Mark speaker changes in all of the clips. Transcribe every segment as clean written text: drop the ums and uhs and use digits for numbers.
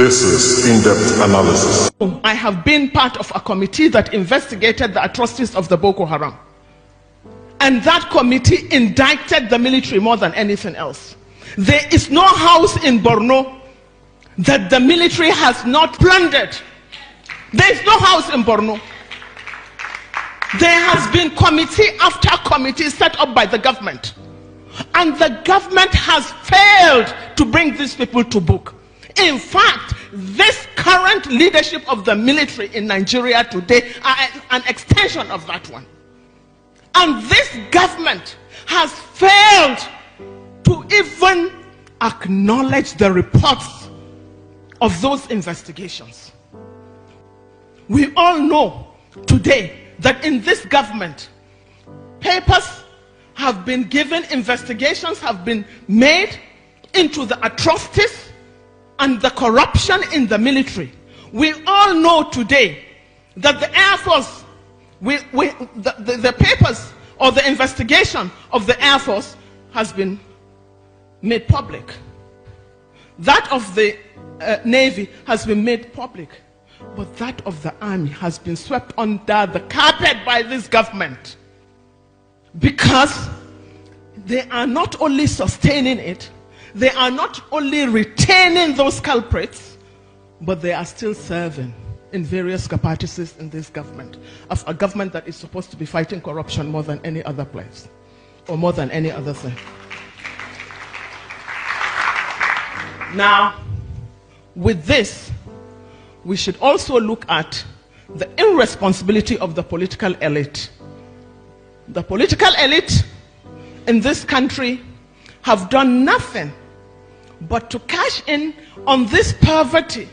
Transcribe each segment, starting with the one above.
Speaker 1: This is in-depth analysis.
Speaker 2: I have been part of a committee that investigated the atrocities of the Boko Haram. And that committee indicted the military more than anything else. There is no house in Borno that the military has not plundered. There is no house in Borno. There has been committee after committee set up by the government. And the government has failed to bring these people to book. In fact, this current leadership of the military in Nigeria today are an extension of that one. And this government has failed to even acknowledge the reports of those investigations. We all know today that in this government, papers have been given, investigations have been made into the atrocities and the corruption in the military. We all know today that the Air Force, the papers or the investigation of the Air Force has been made public. That of the Navy has been made public. But that of the Army has been swept under the carpet by this government. Because they are not only sustaining it, they are not only retaining those culprits, but they are still serving in various capacities in this government, of a government that is supposed to be fighting corruption more than any other place, or more than any other thing. Now, with this, we should also look at the irresponsibility of the political elite. The political elite in this country have done nothing but to cash in on this poverty,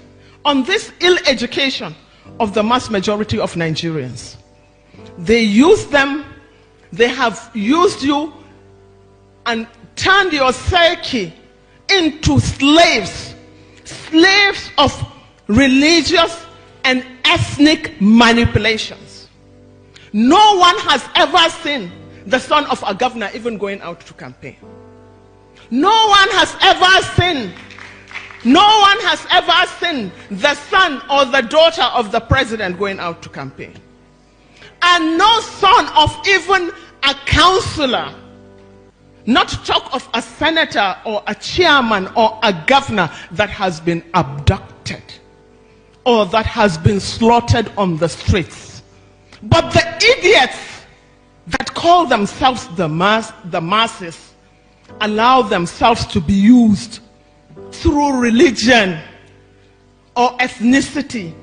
Speaker 2: on this ill education of the mass majority of Nigerians. They use them, they have used you and turned your psyche into slaves, slaves of religious and ethnic manipulations. No one has ever seen the son of a governor even going out to campaign. No one has ever seen the son or the daughter of the president going out to campaign. And no son of even a councillor, not to talk of a senator or a chairman or a governor, that has been abducted or that has been slaughtered on the streets. But the idiots that call themselves the masses allow themselves to be used through religion or ethnicity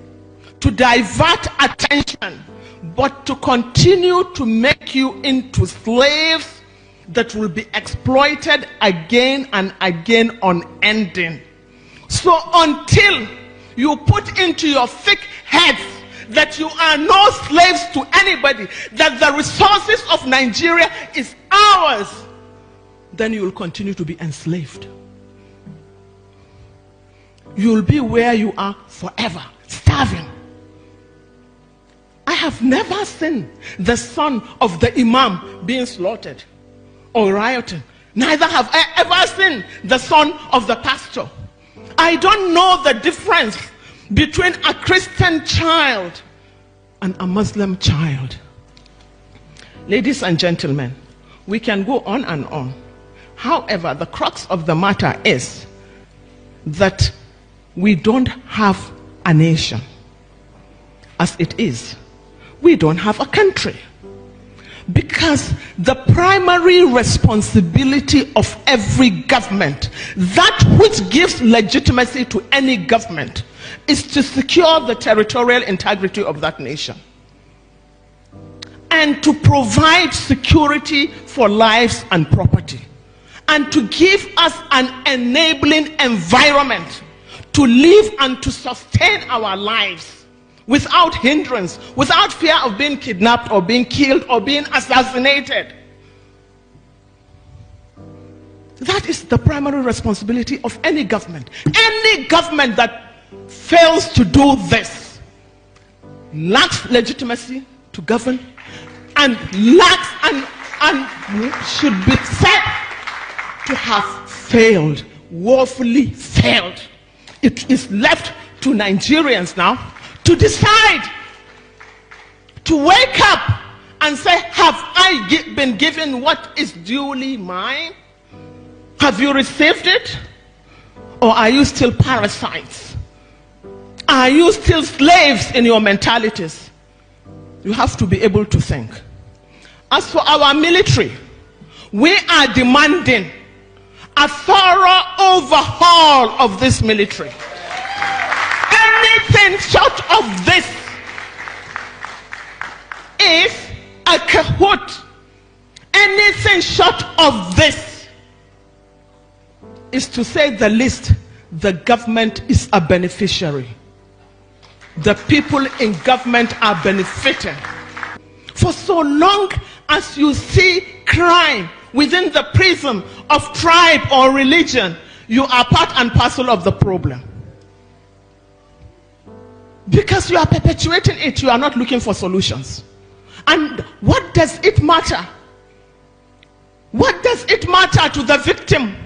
Speaker 2: to divert attention, but to continue to make you into slaves that will be exploited again and again unending. So until you put into your thick heads that you are no slaves to anybody, that the resources of Nigeria is ours, then you will continue to be enslaved. You will be where you are forever, starving. I have never seen the son of the imam being slaughtered or rioting. Neither have I ever seen the son of the pastor. I don't know the difference between a Christian child and a Muslim child. Ladies and gentlemen, we can go on and on. However, the crux of the matter is that we don't have a nation. As it is, we don't have a country. Because the primary responsibility of every government, that which gives legitimacy to any government, is to secure the territorial integrity of that nation and to provide security for lives and property, and to give us an enabling environment to live and to sustain our lives without hindrance, without fear of being kidnapped or being killed or being assassinated. That is the primary responsibility of any government. Any government that fails to do this lacks legitimacy to govern and lacks and should be said to have failed, woefully failed It is left to Nigerians now to decide, to wake up and say, have I been given what is duly mine? Have you received it? Or are you still parasites? Are you still slaves in your mentalities? You have to be able to think. As for our military, we are demanding a thorough overhaul of this military. Anything short of this is a cahoot. Anything short of this is, to say the least, the government is a beneficiary. The people in government are benefiting. For so long as you see crime within the prism of tribe or religion, you are part and parcel of the problem. Because you are perpetuating it, you are not looking for solutions. And what does it matter? What does it matter to the victim?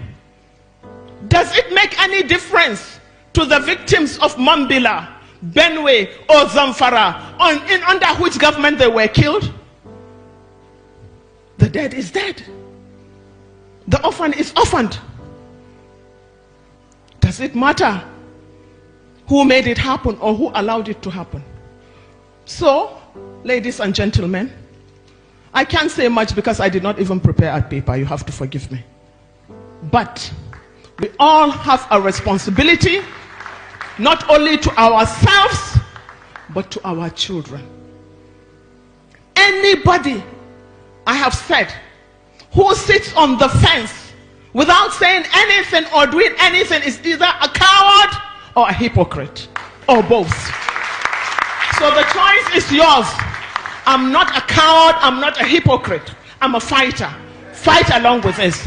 Speaker 2: Does it make any difference to the victims of Mambila, Benue, or Zamfara, under which government they were killed? The dead is dead. The orphan is orphaned. Does it matter who made it happen or who allowed it to happen? So, ladies and gentlemen, I can't say much because I did not even prepare a paper. You have to forgive me. But we all have a responsibility, not only to ourselves, but to our children. Anybody, I have said, who sits on the fence without saying anything or doing anything is either a coward or a hypocrite, or both. So the choice is yours. I'm not a coward, I'm not a hypocrite. I'm a fighter. Fight along with us.